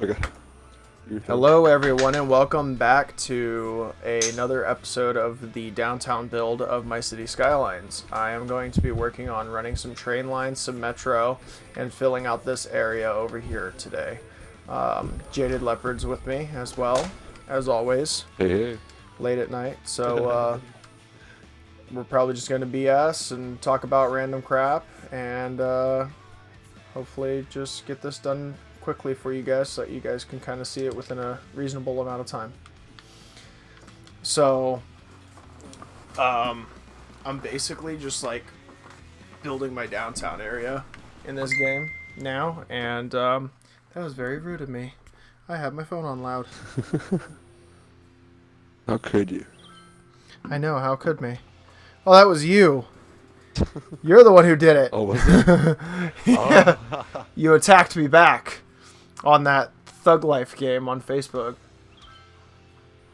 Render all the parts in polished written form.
Okay. Hello, everyone, and welcome back to another episode of the downtown build of my city Skylines. I am going to be working on running some train lines, some metro, and filling out this area over here today. Jaded Leopard's with me as well, as always, Hey, hey. late at night. So we're probably just going to BS and talk about random crap and hopefully just get this done quickly for you guys so that you guys can kind of see it within a reasonable amount of time. So I'm basically just like building my downtown area in this game now, and that was very rude of me. I have my phone on loud. How could you? I know, how could me? Oh, that was you. You're the one who did it. Oh, was it? Yeah. You attacked me back on that Thug Life game on Facebook.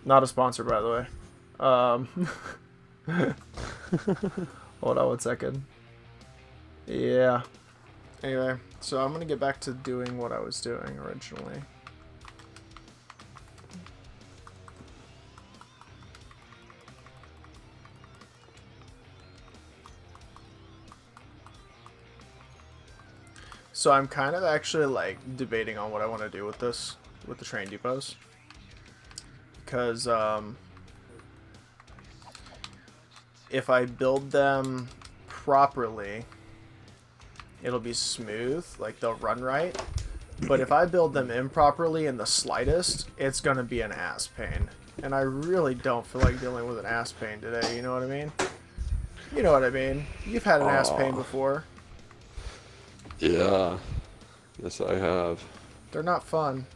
Not a sponsor, by the way. Hold on one second. Yeah. Anyway, so I'm going to get back to doing what I was doing originally. So I'm kind of actually like debating on what I want to do with this, with the train depots. Because if I build them properly, it'll be smooth, like they'll run right. But if I build them improperly in the slightest, it's going to be an ass pain. And I really don't feel like dealing with an ass pain today, you know what I mean? You know what I mean. You've had an ass pain before. Yeah. Yes, I have. They're not fun.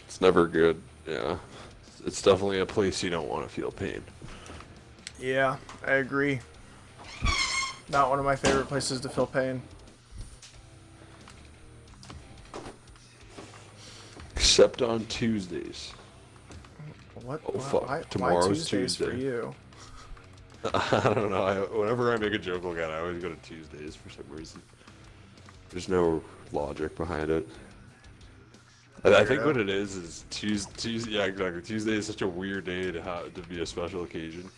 It's never good. Yeah. It's definitely a place you don't want to feel pain. Yeah, I agree. Not one of my favorite places to feel pain. Except on Tuesdays. What? Oh, Why, fuck. Tomorrow's Tuesdays Tuesday. for you? I don't know. Whenever I make a joke like that, I always go to Tuesdays for some reason. There's no logic behind it. I think what it is Tuesday. Yeah, exactly. Tuesday is such a weird day to be a special occasion.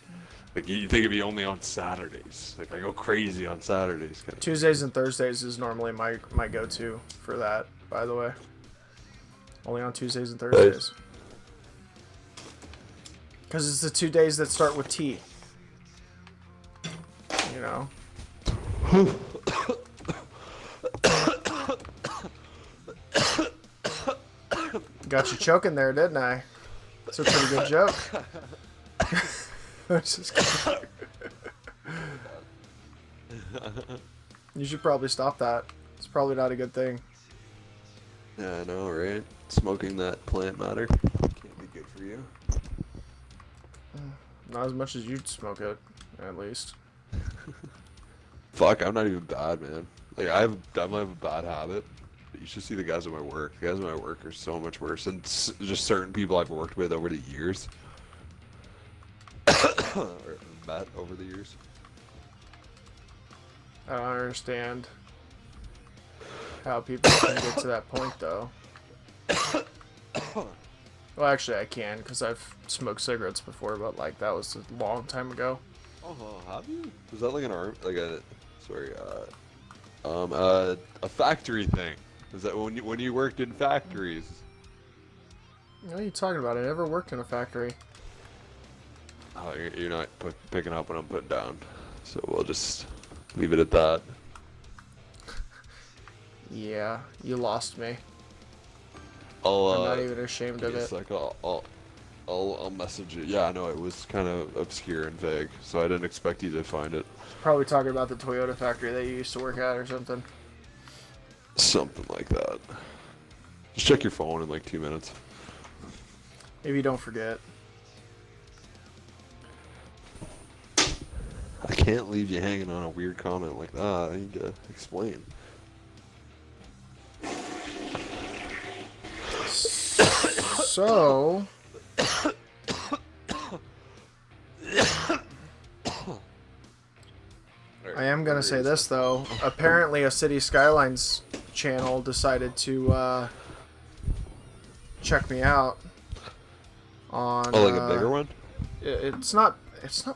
Like you think it'd be only on Saturdays. Like I go crazy on Saturdays. Kind of. Tuesdays and Thursdays is normally my go-to for that. By the way, only on Tuesdays and Thursdays. Because it's the 2 days that start with T. You know. Got you choking there, didn't I? That's a pretty good joke. Just kidding. You should probably stop that. It's probably not a good thing. Yeah, I know, right? Smoking that plant matter can't be good for you. Not as much as you'd smoke it, at least. Fuck, I'm not even bad, man. Like I might have a bad habit. But you should see the guys at my work. The guys at my work are so much worse than just certain people I've worked with over the years. Or met over the years. I don't understand how people can get to that point, though. Well, actually, I can, because I've smoked cigarettes before, but, like, that was a long time ago. Oh, have you? Was that like an arm, like a, sorry, a factory thing? Is that when you worked in factories? What are you talking about? I never worked in a factory. Oh, you're not picking up what I'm putting down, so we'll just leave it at that. Yeah, you lost me. I'm I'm not even ashamed of it. Like I'll message you. Yeah, I know it was kind of obscure and vague, so I didn't expect you to find it. Probably talking about the Toyota factory that you used to work at or something. Something like that. Just check your phone in like 2 minutes. Maybe you don't forget. I can't leave you hanging on a weird comment like that. I need to explain. So... I am going to say this, though. Apparently a City Skylines channel decided to check me out on. Oh, like a bigger one? It's not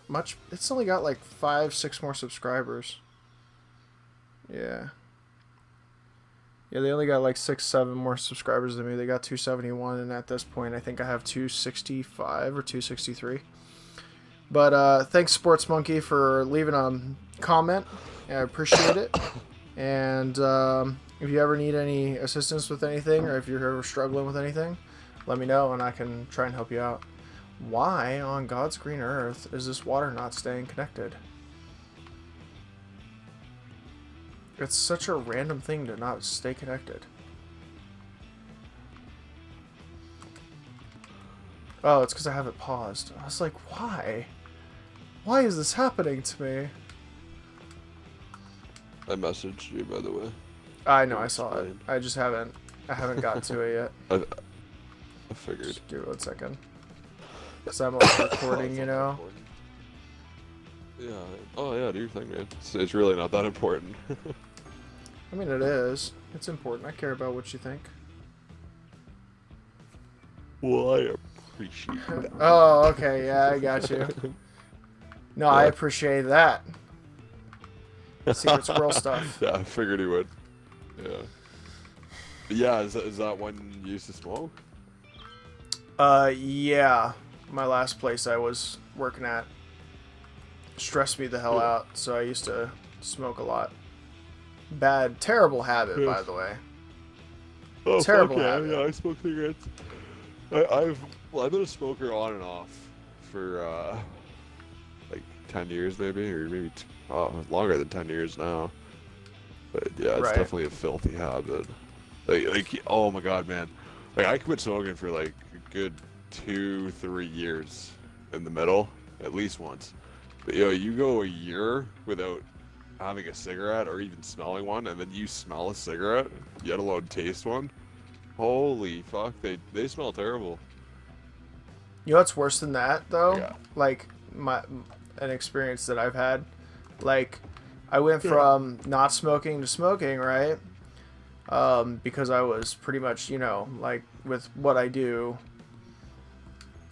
much. It's only got like 5-6 more subscribers. Yeah. Yeah, they only got like 6-7 more subscribers than me. They got 271, and at this point, I think I have 265 or 263. But thanks, Sports Monkey, for leaving a comment. I appreciate it. And if you ever need any assistance with anything, or if you're ever struggling with anything, let me know, and I can try and help you out. Why on God's green earth is this water not staying connected? It's such a random thing to not stay connected. Oh, it's because I have it paused. I was like, why? Why is this happening to me? I messaged you, by the way. I know, I saw it. I just haven't gotten to it yet. I figured. Just give it 1 second. Because I'm like recording, you know? Yeah. Oh, yeah, do your thing, man. It's really not that important. I mean, it is. It's important. I care about what you think. Well, I appreciate that. Oh, okay. Yeah, I got you. No, I appreciate that. Secret squirrel stuff. Yeah, I figured he would. Yeah. But yeah, is that one you used to smoke? Yeah. My last place I was working at stressed me the hell out, so I used to smoke a lot. Bad, terrible habit, by the way. Oh, Terrible fuck yeah, habit. yeah, I smoke cigarettes. I've been a smoker on and off for like 10 years maybe, or maybe longer than 10 years now. But yeah, it's definitely a filthy habit. Like oh my god, man. Like I quit smoking for like a good 2-3 years in the middle, at least once. But you go a year without having a cigarette or even smelling one, and then you smell a cigarette, yet alone taste one. Holy fuck, they smell terrible. You know what's worse than that, though? Yeah. Like, an experience that I've had. Like, I went from not smoking to smoking, right? Because I was pretty much, like, with what I do,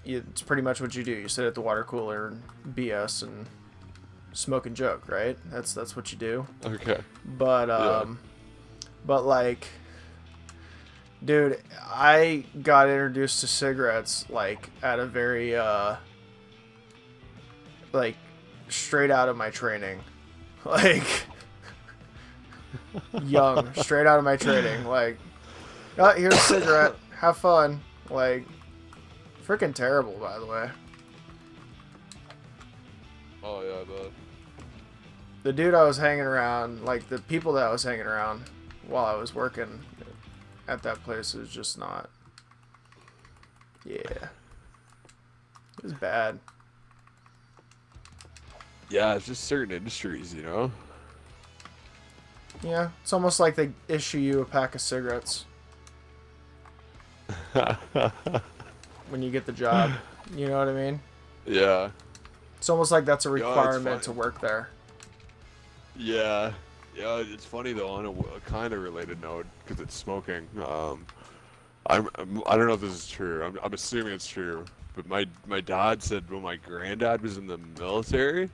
it's pretty much what you do. You sit at the water cooler and BS and smoke and joke, right? That's what you do. Okay. But but like, dude, I got introduced to cigarettes like at a very like straight out of my training, like young, straight out of my training. Like, oh, here's a cigarette, have fun. Like, freaking terrible, by the way. Oh yeah, The dude I was hanging around, like the people that I was hanging around while I was working at that place is just not. Yeah. It was bad. yeah, it's just certain industries, you know. Yeah, it's almost like they issue you a pack of cigarettes when you get the job. You know what I mean? Yeah. It's almost like that's a it's requirement to funny. work there. Yeah, it's funny though, on a kind of related note, because it's smoking. I don't know if this is true. I'm assuming it's true, but my dad said when my granddad was in the military,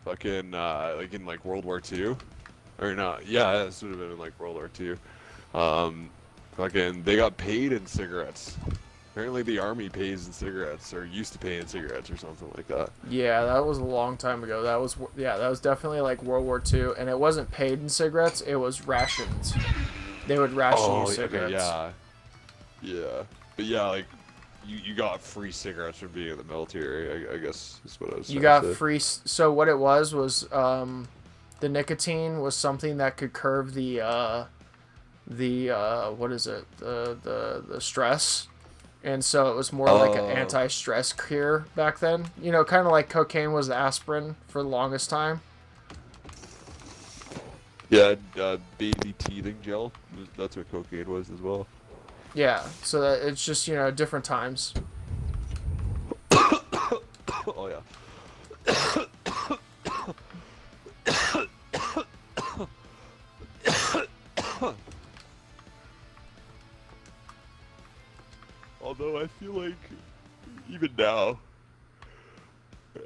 fucking like in like World War II, or not? Yeah, this would have been in like World War II. Fucking they got paid in cigarettes. Apparently the army pays in cigarettes, or used to pay in cigarettes, or something like that. Yeah, that was a long time ago. That was definitely like World War II, and it wasn't paid in cigarettes. It was rations. They would ration you cigarettes. Okay, yeah, but yeah, like you got free cigarettes from being in the military. I guess is what I was. You got free. So what it was the nicotine was something that could curb the what is it, the stress. And so it was more like an anti-stress cure back then. You know, kind of like cocaine was aspirin for the longest time. Yeah, baby teething gel. That's what cocaine was as well. Yeah, so that it's just, different times. Oh yeah. Although I feel like even now,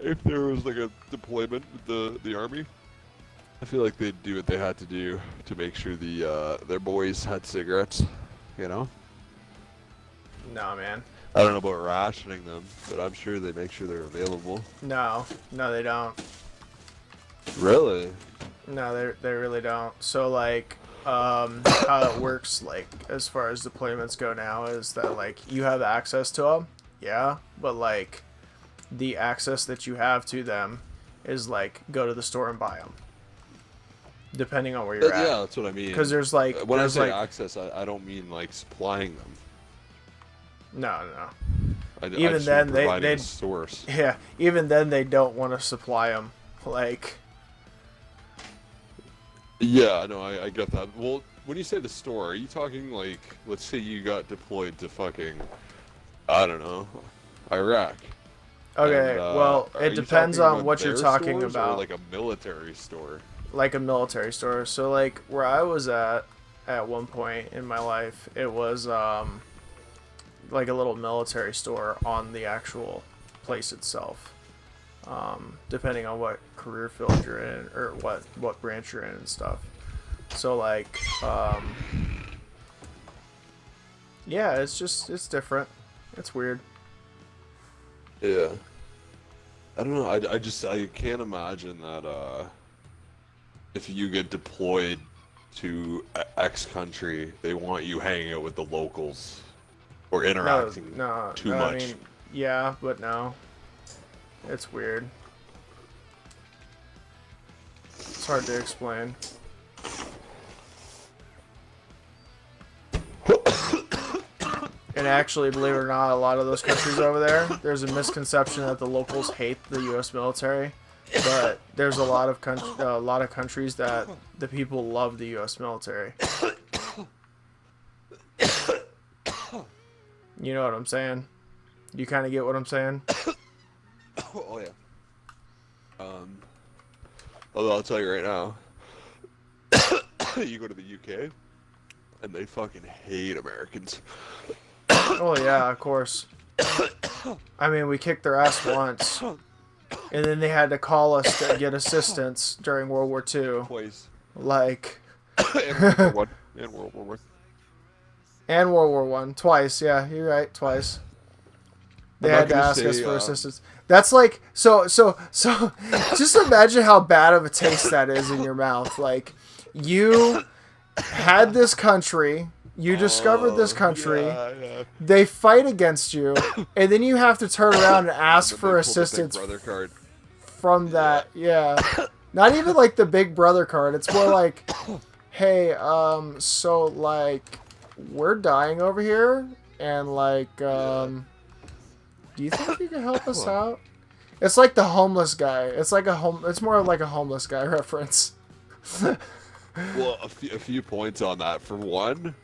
if there was like a deployment with the army, I feel like they'd do what they had to do to make sure their boys had cigarettes. You know. No, man. I don't know about rationing them, but I'm sure they make sure they're available. No, they don't. Really? No, they really don't. So like, how it works, like as far as deployments go now, is that like you have access to them, yeah, but like the access that you have to them is like go to the store and buy them, depending on where you're at. Yeah, that's what I mean. Because there's like when there's I say like access, I don't mean like supplying them. no. I Even just then, mean providing they a source. yeah. Even then, they don't want to supply them. Like, Yeah, no, I get that. Well, when you say the store, are you talking like, let's say you got deployed to fucking, I don't know, Iraq. okay, And, well, are it you depends talking on about what you're their talking stores about. Or like a military store. Like a military store. So like where I was at one point in my life, it was like a little military store on the actual place itself. Depending on what career field you're in or what branch you're in and stuff. So like yeah, it's different. It's weird. Yeah. I don't know. I can't imagine that if you get deployed to X country, they want you hanging out with the locals or interacting too much. I mean, yeah, but no. It's weird. It's hard to explain. And actually, believe it or not, a lot of those countries over there, there's a misconception that the locals hate the U.S. military, but there's a lot of countries that the people love the U.S. military. You know what I'm saying? You kind of get what I'm saying? Oh yeah. Although I'll tell you right now, you go to the UK, and they fucking hate Americans. Oh yeah, of course. I mean, we kicked their ass once, and then they had to call us to get assistance during World War II. Twice. Like. And World War One. And World War One. And World War One. Twice, yeah, you're right, twice. They had to ask us for assistance. That's like so just imagine how bad of a taste that is in your mouth. Like, you had this country, you discovered this country, yeah. they fight against you, and then you have to turn around and ask for assistance Big Brother card. from that. Yeah. Not even like the Big Brother card. It's more like, hey, so like we're dying over here, and like do you think you can help us out? It's like the homeless guy. It's like it's more like a homeless guy reference. Well, a few points on that. For one,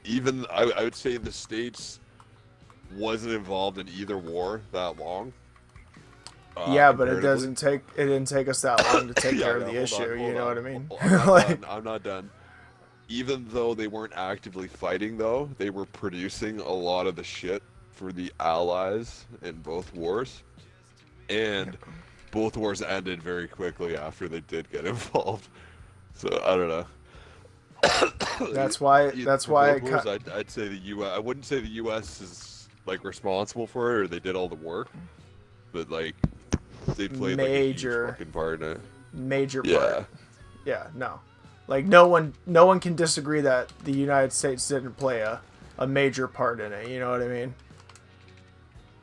even I would say the States wasn't involved in either war that long. Yeah, but it didn't take us that long to take care of the issue. You know what I mean? I'm not done. Even though they weren't actively fighting, though, they were producing a lot of the shit for the Allies in both wars, and both wars ended very quickly after they did get involved. So I don't know. That's why. I'd say the U.S. I wouldn't say the U.S. is like responsible for it or they did all the work, but like they played like a huge fucking part in it. Major part. Yeah. No. Like no one can disagree that the United States didn't play a major part in it. You know what I mean?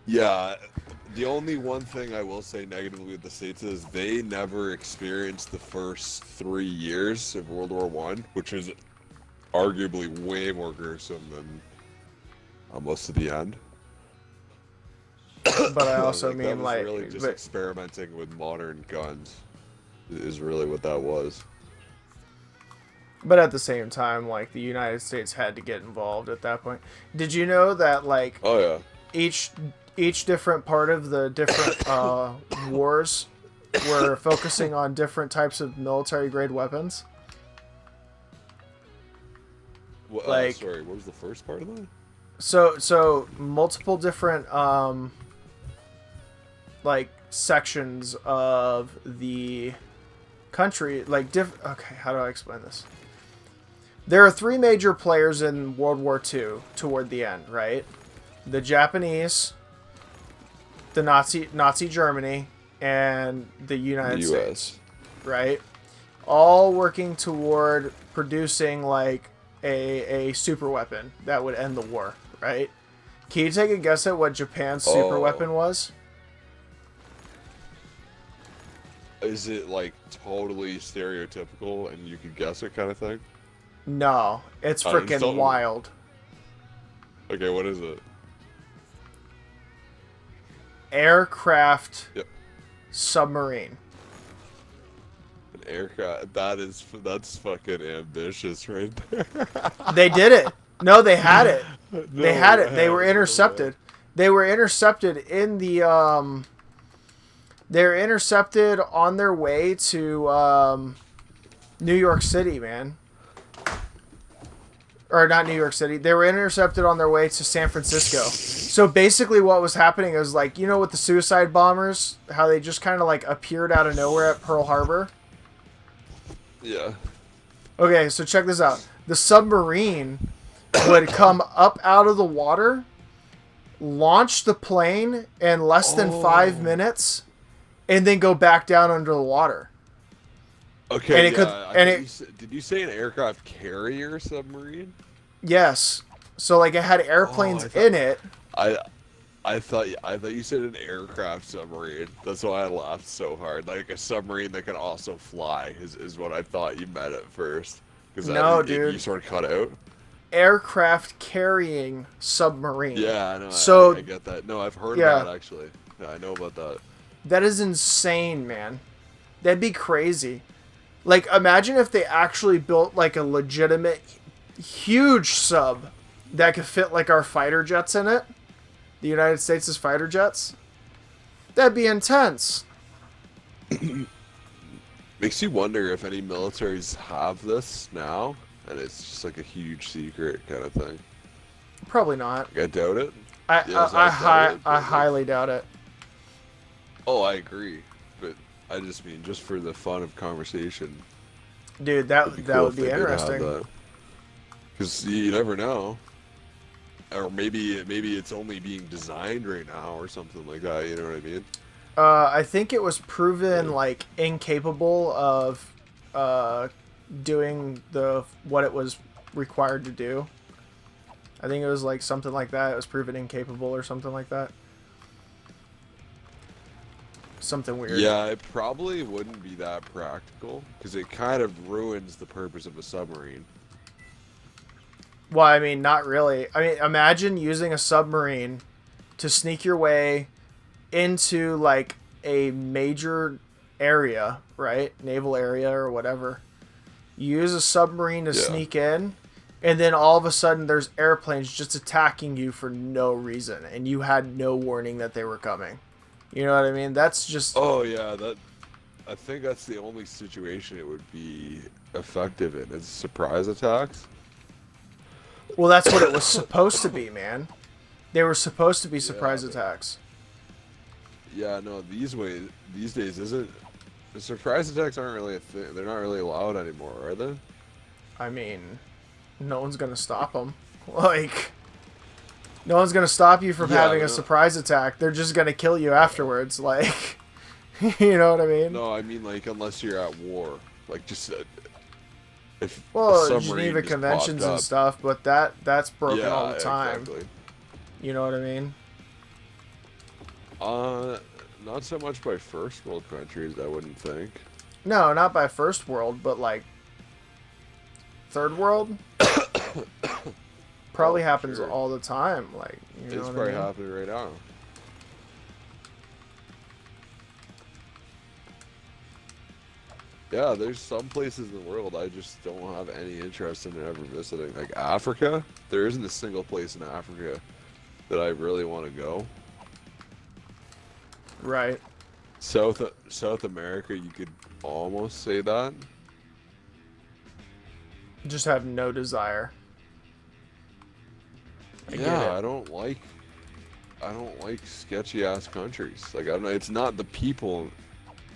Yeah. The only one thing I will say negatively with the States is they never experienced the first 3 years of World War One, which is arguably way more gruesome than most of the end. But I also that mean was like really just experimenting with modern guns is really what that was. But at the same time, like the United States had to get involved at that point. Did you know that like each different part of the different wars were focusing on different types of military grade weapons? Well, like, sorry, what was the first part of that? So multiple different like sections of the country, like okay, how do I explain this? There are three major players in World War II toward the end, right? The Japanese, the Nazi Germany, and the United The States, U.S. right? All working toward producing like a super weapon that would end the war, right? Can you take a guess at what Japan's super Oh, weapon was? is it like totally stereotypical and you could guess it kind of thing? No, it's It's freaking wild. okay. What is it? Aircraft Yep, submarine. an aircraft. That's fucking ambitious right there. They did it. No, they had it. They No had it. They were way, no way. intercepted. They were intercepted in the they're intercepted on their way to New York City, man. Or not New York City. They were intercepted on their way to San Francisco. So basically what was happening is like, you know, with the suicide bombers, how they just kind of like appeared out of nowhere at Pearl Harbor? Yeah. Okay, so check this out. The submarine would come up out of the water, launch the plane in less than 5 minutes, and then go back down under the water. Okay. And it Yeah. could, and Did you say an aircraft carrier submarine? yes. So like it had airplanes in it. I I thought you said an aircraft submarine. That's why I laughed so hard. Like a submarine that can also fly is what I thought you meant at first. Because No, you dude. sort of cut out. Aircraft carrying submarine. Yeah, I know. So I get that. No, I've heard yeah, of that actually. Yeah, I know about that. that is insane, man. That'd be crazy. Like imagine if they actually built like a legitimate huge sub that could fit like our fighter jets in it. The United States' fighter jets. That'd be intense. Makes you wonder if any militaries have this now, and it's just like a huge secret kind of thing. Probably not. Like, I doubt it. I Yes, I, I, doubt hi- it, I but, like, highly doubt it. oh, I agree, but I just mean just for the fun of conversation, Dude, it'd be that cool would if be they did have interesting. that. Because you never know, or maybe it's only being designed right now or something like that. You know what I mean? I think it was proven like incapable of doing what it was required to do. I think it was like something like that. It was proven incapable or something like that. Something weird. Yeah, it probably wouldn't be that practical because it kind of ruins the purpose of a submarine. Well, I mean, not really. I mean, imagine using a submarine to sneak your way into like a major area, right? Naval area or whatever. You use a submarine to Yeah. sneak in, and then all of a sudden there's airplanes just attacking you for no reason, and you had no warning that they were coming. You know what I mean? That's just Oh yeah, I think that's the only situation it would be effective in is surprise attacks. well, that's what it was supposed to be, man. They were supposed to be surprise but- attacks. Yeah, no, these days isn't the surprise attacks aren't really a thing. They're not really allowed anymore, are they? I mean, no one's gonna stop them. Like, no one's gonna stop you from Yeah, having they're a not- surprise attack. They're just gonna kill you afterwards. Like, you know what I mean? No, I mean like unless you're at war, like just if a Well, submarine Geneva just Conventions popped and up. stuff, but that's broken Yeah, all the time. exactly. You know what I mean? Not so much by first world countries, I wouldn't think. No, not by first world, but like third world. Probably Oh, happens sure. all the time. Like, you know It's what I probably mean? happening right now. Yeah, there's some places in the world I just don't have any interest in ever visiting. Like Africa, there isn't a single place in Africa that I really want to go. Right. South America, you could almost say that. Just have no desire. I get Yeah, it. I don't like sketchy ass countries. Like, I don't know, it's not the people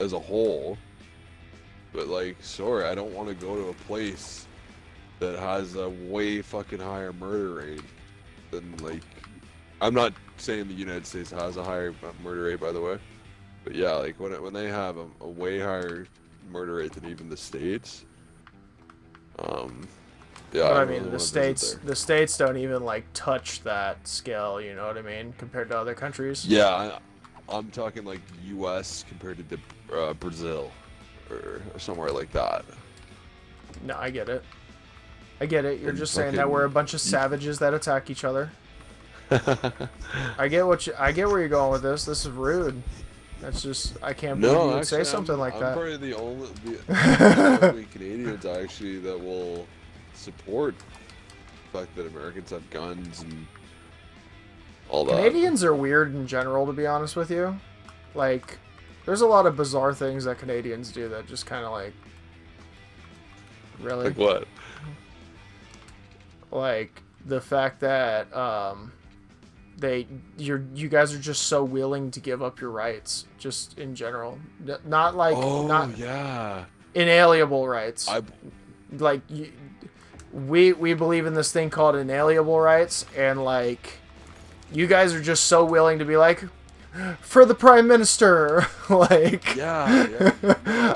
as a whole, but like, sorry, I don't want to go to a place that has a way fucking higher murder rate than, like, I'm not saying the United States has a higher murder rate, by the way, but yeah, like when they have a way higher murder rate than even the States, um, yeah, But I I really mean, want to visit there. the states don't even like touch that scale. You know what I mean? Compared to other countries. Yeah, I'm talking like U.S. compared to Brazil or somewhere like that. No, I get it. I get it. You're And just saying that we're a bunch of savages that attack each other. I get where you're going with this. This is rude. That's just, I can't believe you would say something like I'm that. probably the only Canadians actually that will support the fact that Americans have guns and all that. Canadians are weird in general, to be honest with you. Like, there's a lot of bizarre things that Canadians do that just kind of like, really? Like what? Like the fact that you guys are just so willing to give up your rights, just in general. Not like not yeah, inalienable rights. Like we believe in this thing called inalienable rights, and like you guys are just so willing to be like, for the prime minister. Like, yeah. No,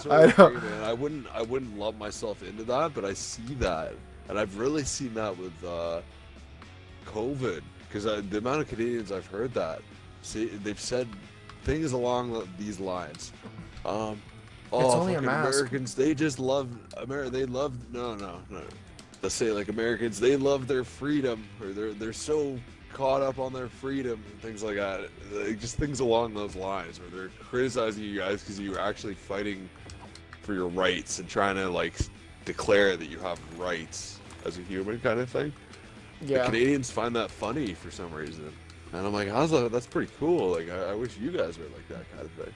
I don't. agree, man. I wouldn't lump myself into that, but I see that, and I've really seen that with COVID, because the amount of Canadians I've heard that they've said things along these lines. Oh, only a mask. Americans, they just love America. They love no. Let's say like Americans, they love their freedom, or they're so caught up on their freedom and things like that. Like, just things along those lines, where they're criticizing you guys because you're actually fighting for your rights and trying to like declare that you have rights as a human, kind of thing. Yeah. The Canadians find that funny for some reason, and I'm like, that's pretty cool. Like, I wish you guys were like that kind of thing.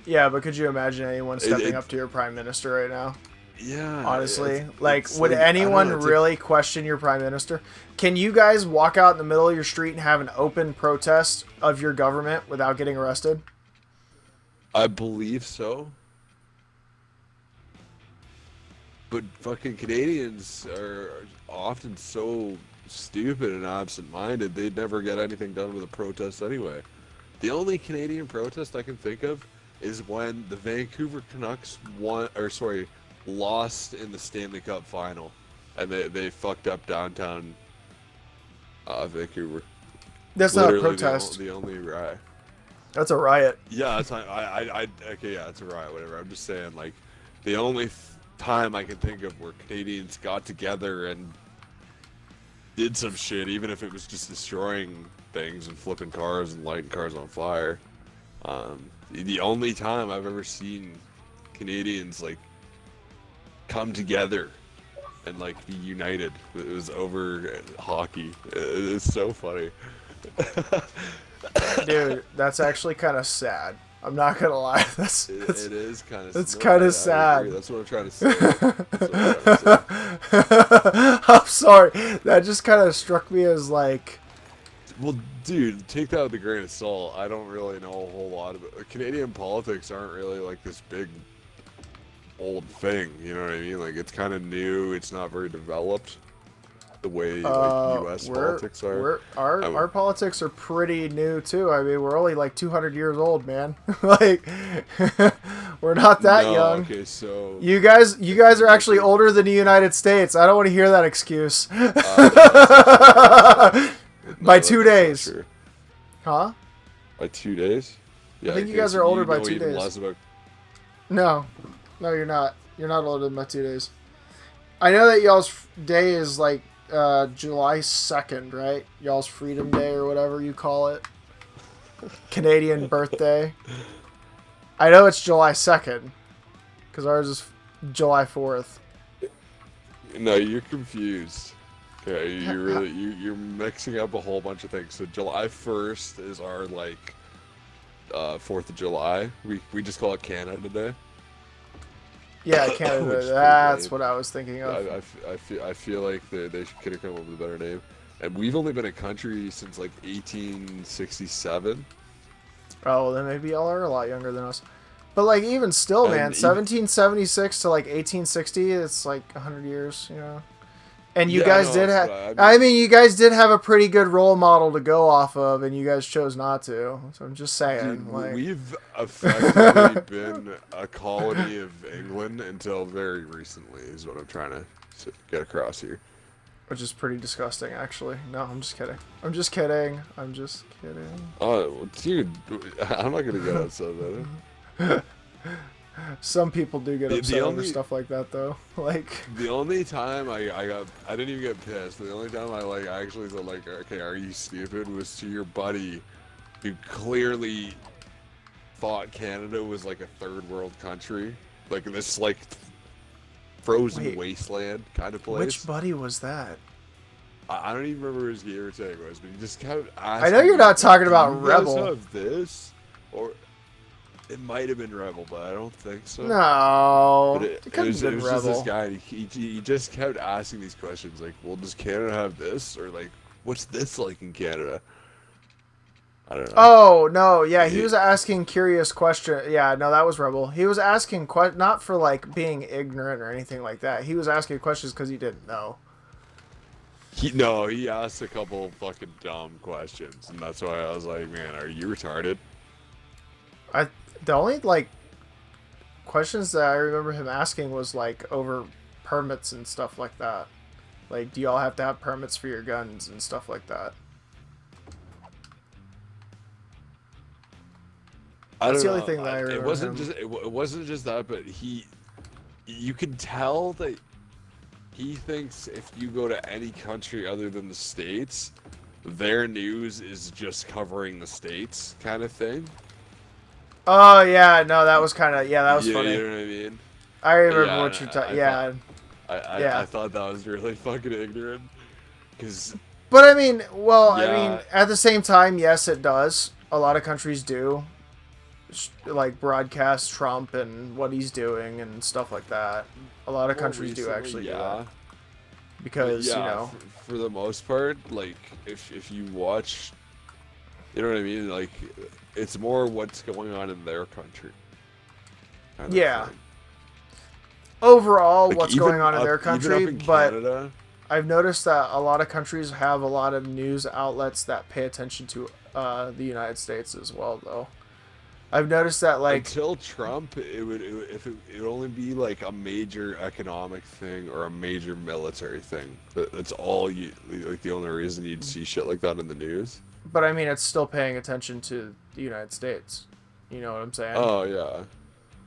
Yeah, but could you imagine anyone stepping up to your prime minister right now? Yeah. Honestly, like, would like, anyone know, really question your prime minister? Can you guys walk out in the middle of your street and have an open protest of your government without getting arrested? I believe so. But fucking Canadians are often so stupid and absent-minded, they'd never get anything done with a protest anyway. The only Canadian protest I can think of is when the Vancouver Canucks lost in the Stanley Cup final, and they fucked up downtown Vancouver. That's Literally not a protest. The only riot. That's a riot. Yeah, that's not, okay, yeah, it's a riot, whatever. I'm just saying, like, the only time I can think of where Canadians got together and did some shit, even if it was just destroying things and flipping cars and lighting cars on fire. The only time I've ever seen Canadians like come together and like be united, it was over hockey. It's so funny. Dude, that's actually kind of sad. I'm not gonna lie. It is kind of. It's kind of sad. That's what I'm trying to say. I'm sorry. That just kind of struck me as like. Well, dude, take that with a grain of salt. I don't really know a whole lot about it. Canadian politics aren't really like this big old thing. You know what I mean? Like, it's kind of new. It's not very developed the way like U.S. politics are. Our politics are pretty new too. I mean, we're only like 200 years old, man. Like, we're not that young. Okay, so you guys are actually older than the United States. I don't want to hear that excuse. By 2 days. Huh? By 2 days? Yeah, I think you guys are older by 2 days. Less about... No, you're not. You're not older than by 2 days. I know that y'all's day is like July 2nd, right? Y'all's Freedom Day or whatever you call it. Canadian birthday. I know it's July 2nd because ours is July 4th. No, you're confused. Okay, you're mixing up a whole bunch of things. So July 1st is our like 4th of July. We just call it Canada Day. Yeah, Canada. That's what I was thinking of. I feel like they could have come up with a better name. And we've only been a country since like 1867. Oh, well, then maybe y'all are a lot younger than us. But like even still, And man, even, 1776 to like 1860, it's like 100 years, you know. And you yeah, guys no, did but have, I mean, you guys did have a pretty good role model to go off of, and you guys chose not to. So I'm just saying, dude, like, we've effectively been a colony of England until very recently, is what I'm trying to get across here. which is pretty disgusting, actually. No, I'm just kidding. I'm just kidding. I'm just kidding. Oh, dude, I'm not gonna get upset about it. Some people do get upset over only stuff like that, though. Like, the only time I didn't even get pissed. The only time I like actually said like, okay, are you stupid? Was to your buddy, who clearly thought Canada was like a third world country, like this like frozen Wait, wasteland kind of place. which buddy was that? I don't even remember his gamer tag was, but he just kept asking. I know you're not talking about "Do you guys Rebel." have this, or it might have been Rebel, but I don't think so. No, But it couldn't was, have it been was just this Rebel. guy. He just kept asking these questions like, "Well, does Canada have this?" Or like, "What's this like in Canada?" I don't know. Oh no, yeah, he He- was asking curious question. Yeah, no, that was Rebel. He was asking not for like being ignorant or anything like that. He was asking questions because he didn't know. He asked a couple fucking dumb questions, and that's why I was like, "Man, are you retarded?" The only like questions that I remember him asking was like over permits and stuff like that. Like, do y'all have to have permits for your guns and stuff like that? That's the only thing that I remember. It wasn't just that, but you can tell that he thinks if you go to any country other than the States, their news is just covering the States kind of thing. Oh yeah, no, that was kind of that was Yeah, funny. you know what I mean? I remember Yeah, what you're talking. I Yeah, yeah. I thought that was really fucking ignorant. Cause But I mean, well, I mean, Yeah. at the same time, yes, it does. A lot of countries do, like broadcast Trump and what he's doing and stuff like that. A lot of more countries do recently, actually do yeah. that because But you know. for the most part, like if you watch, you know what I mean? Like it's more what's going on in their country. kind of Yeah. thing. Overall, Like, what's even going on in up- their even country, up in but Canada, I've noticed that a lot of countries have a lot of news outlets that pay attention to the United States as well, though. I've noticed that, like, until Trump, it would only be like a major economic thing or a major military thing. That's all you like. The only reason you'd see shit like that in the news. but I mean, it's still paying attention to the United States. You know what I'm saying? Oh yeah,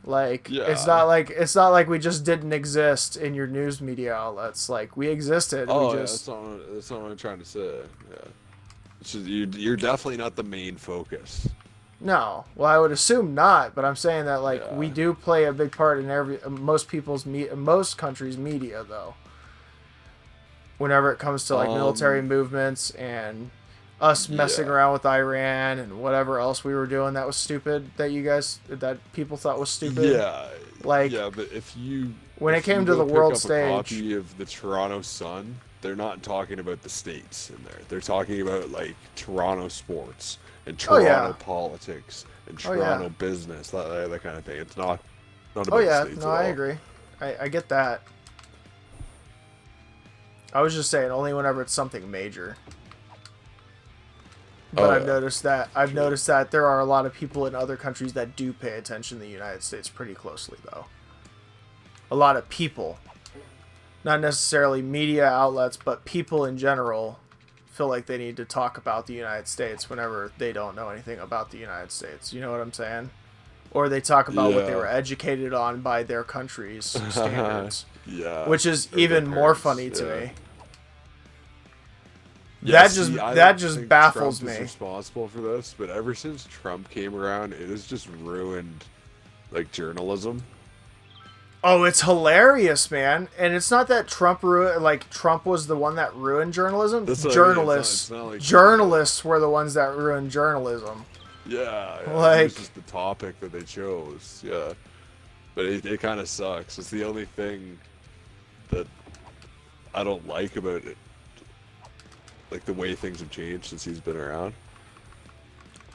Like, yeah. it's not like we just didn't exist in your news media outlets. Like, we existed. Oh we yeah, just that's not what I'm trying to say. Yeah, it's just, you're definitely not the main focus. no. Well, I would assume not, but I'm saying that like Yeah. we do play a big part in most countries' media, though. Whenever it comes to like military movements and us messing Yeah. around with Iran and whatever else we were doing that was stupid that people thought was stupid. Yeah, Like, yeah, but if you when it if came you to go the pick world up stage- a copy of the Toronto Sun, they're not talking about the states in there. They're talking about like Toronto sports and Oh, Toronto yeah. politics and Oh, yeah. Toronto business, that kind of thing. It's not about Oh the yeah, states no, at I all. agree. I get that. I was just saying only whenever it's something major. But Oh, I've yeah. noticed that there are a lot of people in other countries that do pay attention to the United States pretty closely, though. A lot of people, not necessarily media outlets, but people in general feel like they need to talk about the United States whenever they don't know anything about the United States. You know what I'm saying? Or they talk about what they Yeah. were educated on by their country's standards. Yeah, Which is or their even more parents, funny to yeah. me. Yeah, that I just don't think baffles Trump is me. responsible for this, but ever since Trump came around, it has just ruined like journalism. Oh, it's hilarious, man. And it's not that Trump was the one that ruined journalism. That's what I mean, Journalists, it's not like- journalists were the ones that ruined journalism. Yeah, Like- it's just the topic that they chose. Yeah, but it kind of sucks. It's the only thing that I don't like about it. like the way things have changed since he's been around.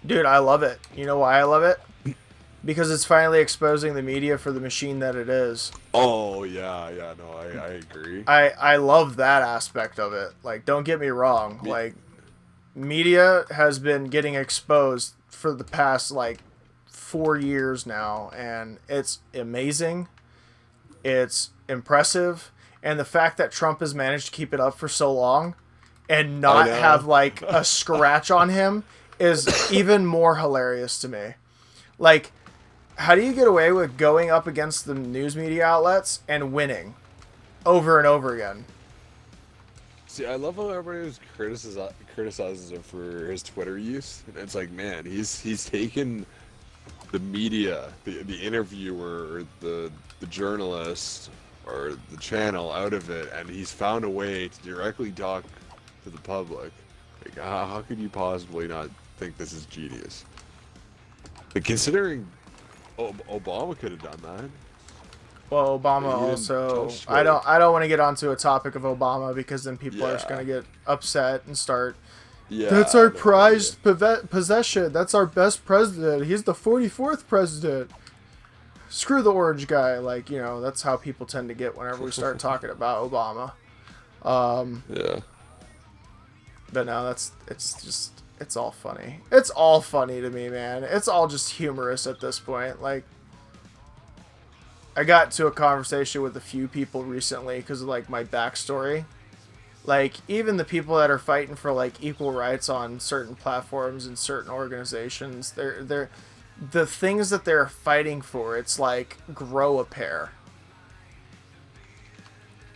Dude, I love it. You know why I love it? Because it's finally exposing the media for the machine that it is. Oh yeah, no, I agree. I love that aspect of it. Like, don't get me wrong. Like, media has been getting exposed for the past like 4 years now, and it's amazing. It's impressive, and the fact that Trump has managed to keep it up for so long and not have like a scratch on him is even more hilarious to me. Like, how do you get away with going up against the news media outlets and winning over and over again? See, I love how everybody criticizes him for his Twitter use. And it's like, man, he's taken the media, the interviewer, or the journalist, or the channel out of it, and he's found a way to directly talk to the public. Like, how could you possibly not think this is genius? Like, considering Obama could have done that. Well, Obama also. I don't want to get onto a topic of Obama because then people are just going to get upset and start. Yeah, that's our prized possession. That's our best president. He's the 44th president. Screw the orange guy. Like, you know, that's how people tend to get whenever we start talking about Obama. Yeah. But no, it's all funny. It's all funny to me, man. It's all just humorous at this point. Like, I got to a conversation with a few people recently because of, like, my backstory. Like, even the people that are fighting for, like, equal rights on certain platforms and certain organizations, they're the things that they're fighting for, it's like, grow a pair.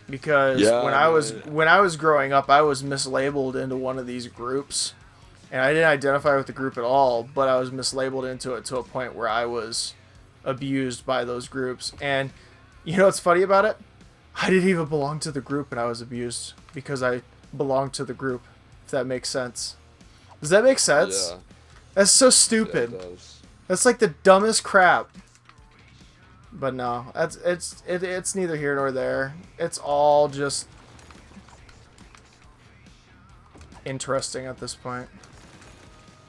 Because when I was growing up, I was mislabeled into one of these groups. And I didn't identify with the group at all, but I was mislabeled into it to a point where I was abused by those groups. And you know what's funny about it? I didn't even belong to the group and I was abused because I belonged to the group, if that makes sense. Does that make sense? Yeah. That's so stupid. Yeah, it does. That's like the dumbest crap. But no, it's neither here nor there. It's all just interesting at this point.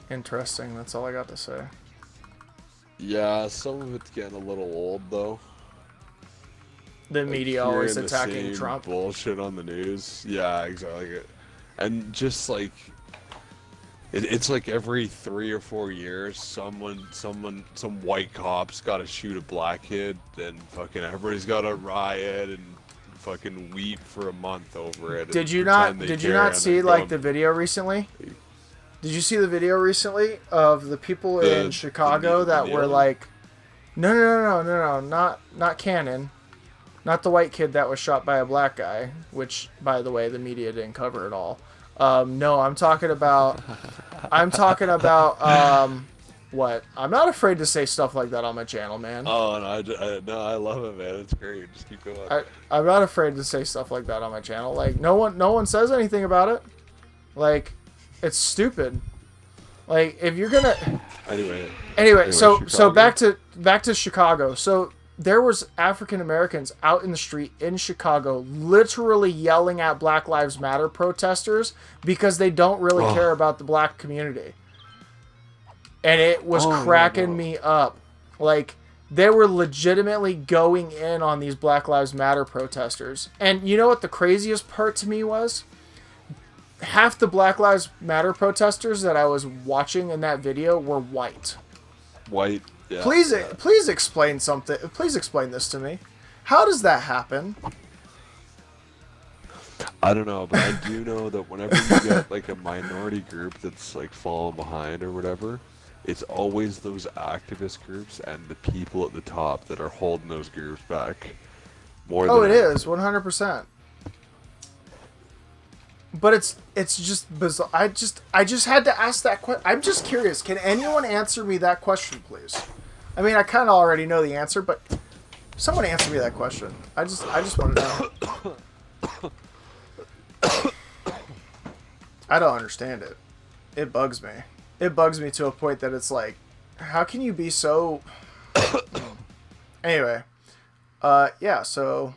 Interesting, that's all I got to say. Yeah, some of it's getting a little old though. The media always attacking Trump. Bullshit on the news. Yeah, exactly. And just like it's like every 3 or 4 years, some white cop's got to shoot a black kid, and fucking everybody's got to riot and fucking weep for a month over it. Did you not see like the video recently? Did you see the video recently of the people in Chicago that were like, no, not Cannon, not the white kid that was shot by a black guy, which, by the way, the media didn't cover at all. No, I'm talking about what? I'm not afraid to say stuff like that on my channel, man. Oh, no, I love it, man. It's great. Just keep going. I'm not afraid to say stuff like that on my channel. Like, no one says anything about it. Like, it's stupid. Like, if you're gonna anyway, so back to Chicago. So there was African Americans out in the street in Chicago literally yelling at Black Lives Matter protesters because they don't really care about the black community. And it was cracking me up. Like, they were legitimately going in on these Black Lives Matter protesters. And you know what the craziest part to me was? Half the Black Lives Matter protesters that I was watching in that video were white. White, yeah. Please explain something. Please explain this to me. How does that happen? I don't know, but I do know that whenever you get like a minority group that's like falling behind or whatever, it's always those activist groups and the people at the top that are holding those groups back. More than it is 100%. But it's just bizarre. I just had to ask that question. I'm just curious. Can anyone answer me that question, please? I mean, I kind of already know the answer, but someone answer me that question. I just want to know. I don't understand it. It bugs me. It bugs me to a point that it's like, how can you be so... Anyway. Yeah, so...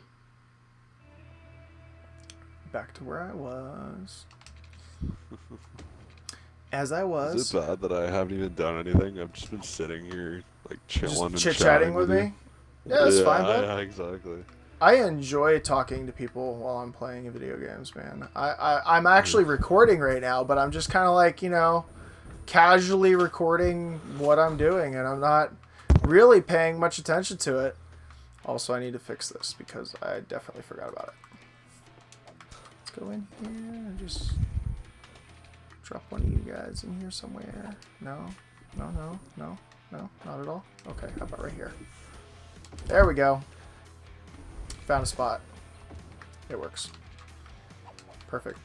Back to where I was. As I Is was. it bad that I haven't even done anything? I've just been sitting here, like, chilling Just and chit chatting chatting with with you. me. Yeah, that's fine, Yeah, bud. yeah, exactly. I enjoy talking to people while I'm playing video games, man. I'm actually recording right now, but I'm just kind of like, casually recording what I'm doing, and I'm not really paying much attention to it. Also, I need to fix this because I definitely forgot about it. Let's go in here and just drop one of you guys in here somewhere. No, no, no, no, no, not at all. Okay, how about right here? There we go. Found a spot. It works. Perfect.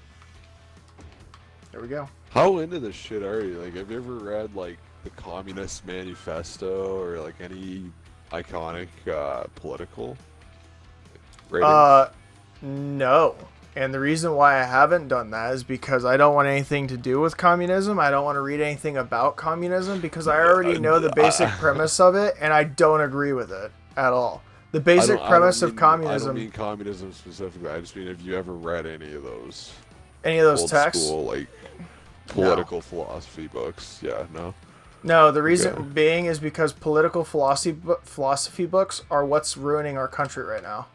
There we go. How into this shit are you? Like, have you ever read, like, the Communist Manifesto or, like, any iconic political writings? No. And the reason why I haven't done that is because I don't want anything to do with communism. I don't want to read anything about communism because I already know the basic premise of it, and I don't agree with it at all. The basic premise of communism. I don't mean communism specifically. I just mean, have you ever read any of those Any of those old texts? school, like, political philosophy books? Yeah, no? No, the reason being is because political philosophy books are what's ruining our country right now.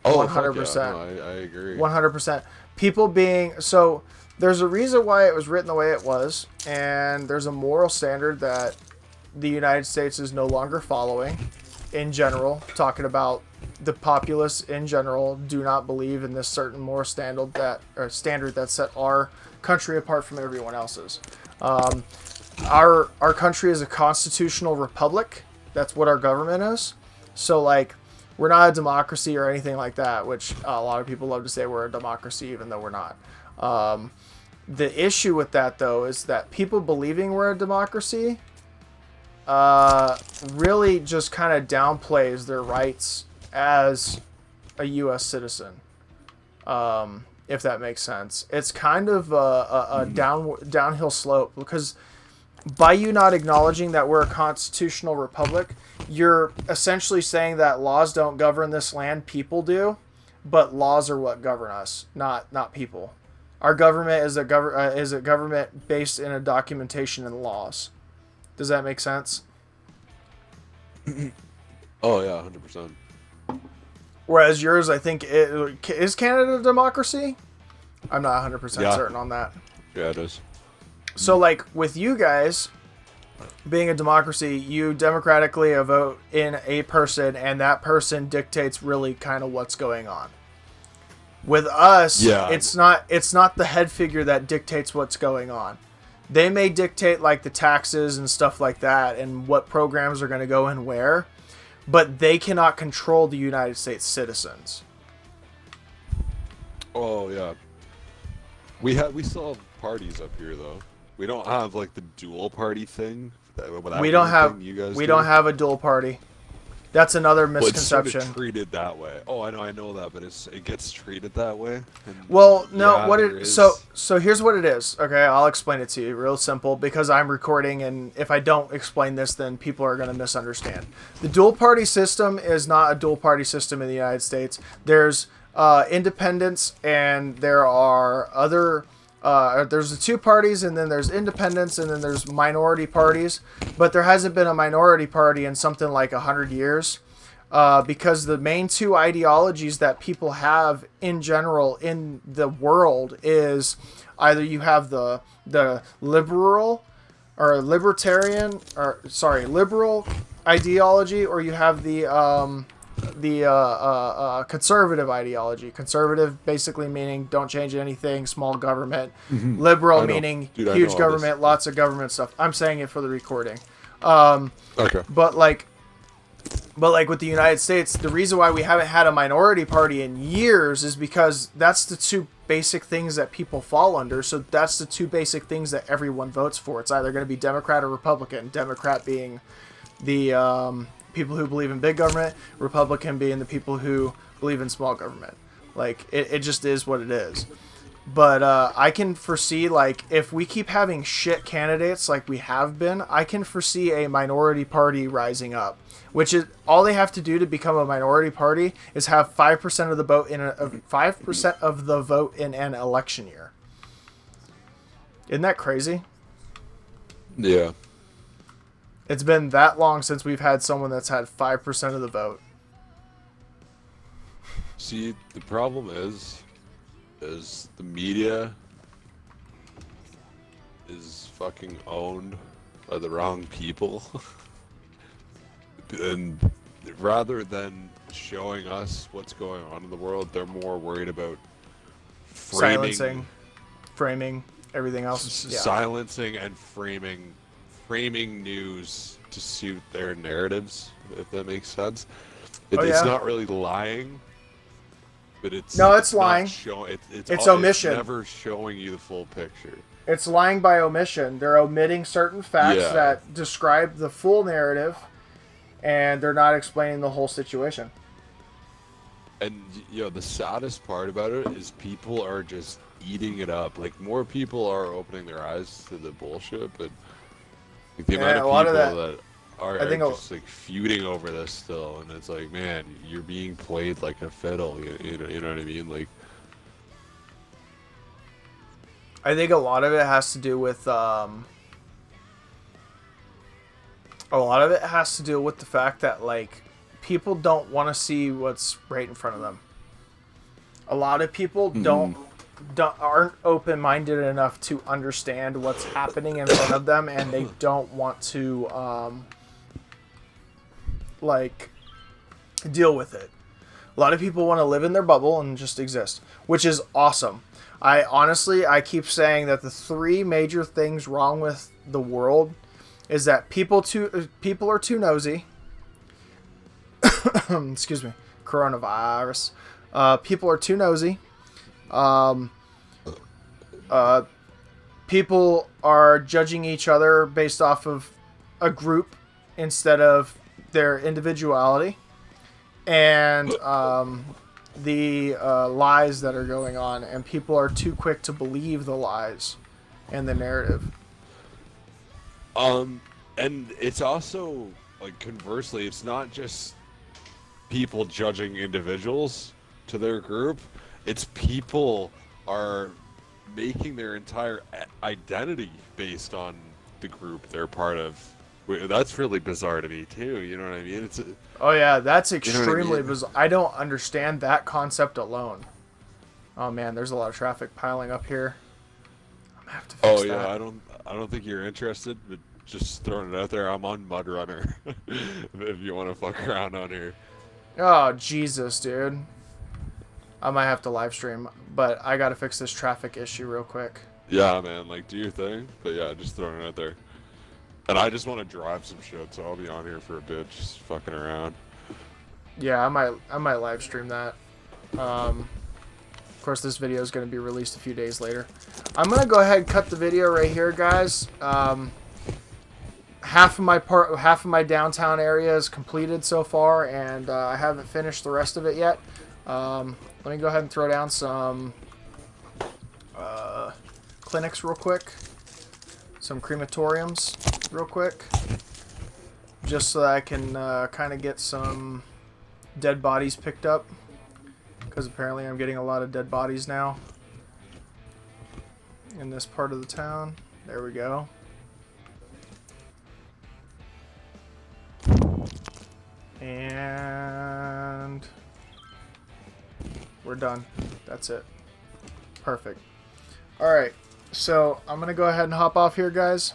Oh, 100%. Yeah. No, I agree. 100%. People being so there's a reason why it was written the way it was, and there's a moral standard that the United States is no longer following. In general, talking about the populace in general do not believe in this certain moral standard that set our country apart from everyone else's. Our country is a constitutional republic. That's what our government is. So like, we're not a democracy or anything like that, which a lot of people love to say we're a democracy, even though we're not. The issue with that, though, is that people believing we're a democracy really just kind of downplays their rights as a U.S. citizen, if that makes sense. It's kind of a downhill slope because by you not acknowledging that we're a constitutional republic, you're essentially saying that laws don't govern this land, people do, but laws are what govern us, not people. Our government is a government based in a documentation and laws. Does that make sense? Oh, yeah, 100%. Whereas yours, I think, is Canada a democracy? I'm not 100% certain on that. Yeah, it is. So, like, with you guys being a democracy, you democratically vote in a person, and that person dictates really kind of what's going on. With us, it's not the head figure that dictates what's going on. They may dictate like the taxes and stuff like that and what programs are going to go in where, but they cannot control the United States citizens. Oh yeah. We still have parties up here though. We don't have like the dual party thing. We don't have a dual party. That's another misconception. It's sort of treated that way. Oh, I know that, but it gets treated that way. Well, no, so here's what it is. Okay, I'll explain it to you real simple because I'm recording, and if I don't explain this, then people are going to misunderstand. The dual party system is not a dual party system in the United States. There's independents, and there are other. There's the two parties, and then there's independents, and then there's minority parties. But there hasn't been a minority party in something like 100 years because the main two ideologies that people have in general in the world is either you have the liberal or libertarian liberal ideology, or you have the conservative ideology. Conservative basically meaning don't change anything, small government. Mm-hmm. Liberal meaning huge government, lots of government stuff. I'm saying it for the recording. Okay. But like with the United States, the reason why we haven't had a minority party in years is because that's the two basic things that people fall under. So that's the two basic things that everyone votes for. It's either going to be Democrat or Republican. Democrat being the people who believe in big government, Republican being the people who believe in small government. Like, it just is what it is. But I can foresee, like, if we keep having shit candidates like we have been, I can foresee a minority party rising up. Which is all they have to do to become a minority party is have 5% of the vote in 5% of the vote in an election year. Isn't that crazy? Yeah. It's been that long since we've had someone that's had 5% of the vote. See, the problem is the media is fucking owned by the wrong people. And rather than showing us what's going on in the world, they're more worried about framing, everything else. Yeah. Silencing and framing news to suit their narratives, if that makes sense. It's not really lying, but it's lying. It's omission. It's never showing you the full picture. It's lying by omission. They're omitting certain facts that describe the full narrative, and they're not explaining the whole situation. And the saddest part about it is people are just eating it up. Like, more people are opening their eyes to the bullshit, but like, the amount of people that are just like feuding over this still, and it's like, man, you're being played like a fiddle. You know what I mean? Like, I think a lot of it has to do with the fact that, like, people don't want to see what's right in front of them. A lot of people aren't open-minded enough to understand what's happening in front of them, and they don't want to deal with it. A lot of people want to live in their bubble and just exist, which is awesome. I keep saying that the 3 major things wrong with the world is that people are too nosy. Excuse me, coronavirus. People are too nosy. People are judging each other based off of a group instead of their individuality, and the lies that are going on, and people are too quick to believe the lies and the narrative. And it's also, like, conversely, it's not just people judging individuals to their group. It's people are making their entire identity based on the group they're part of. That's really bizarre to me too. You know what I mean? That's extremely bizarre. I don't understand that concept alone. Oh man, there's a lot of traffic piling up here. I'm gonna have to fix that. I don't think you're interested, but just throwing it out there. I'm on Mud Runner. If you want to fuck around on here. Oh Jesus, dude. I might have to live stream, but I gotta fix this traffic issue real quick. Yeah, man, like, do your thing. But yeah, just throwing it out there. And I just want to drive some shit, so I'll be on here for a bit, just fucking around. Yeah, I might live stream that. Of course, this video is going to be released a few days later. I'm going to go ahead and cut the video right here, guys. Half of my downtown area is completed so far, and I haven't finished the rest of it yet. Let me go ahead and throw down some clinics real quick. Some crematoriums real quick, just so that I can kind of get some dead bodies picked up, because apparently I'm getting a lot of dead bodies now in this part of the town. There we go. And we're done. That's it. Perfect. Alright, so I'm going to go ahead and hop off here, guys.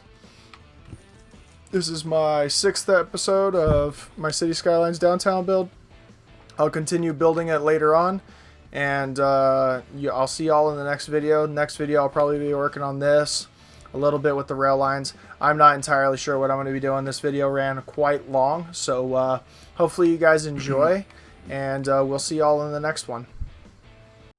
This is my 6th episode of my City Skylines downtown build. I'll continue building it later on, and I'll see y'all in the next video. Next video I'll probably be working on this a little bit with the rail lines. I'm not entirely sure what I'm going to be doing. This video ran quite long, so hopefully you guys enjoy, and we'll see y'all in the next one.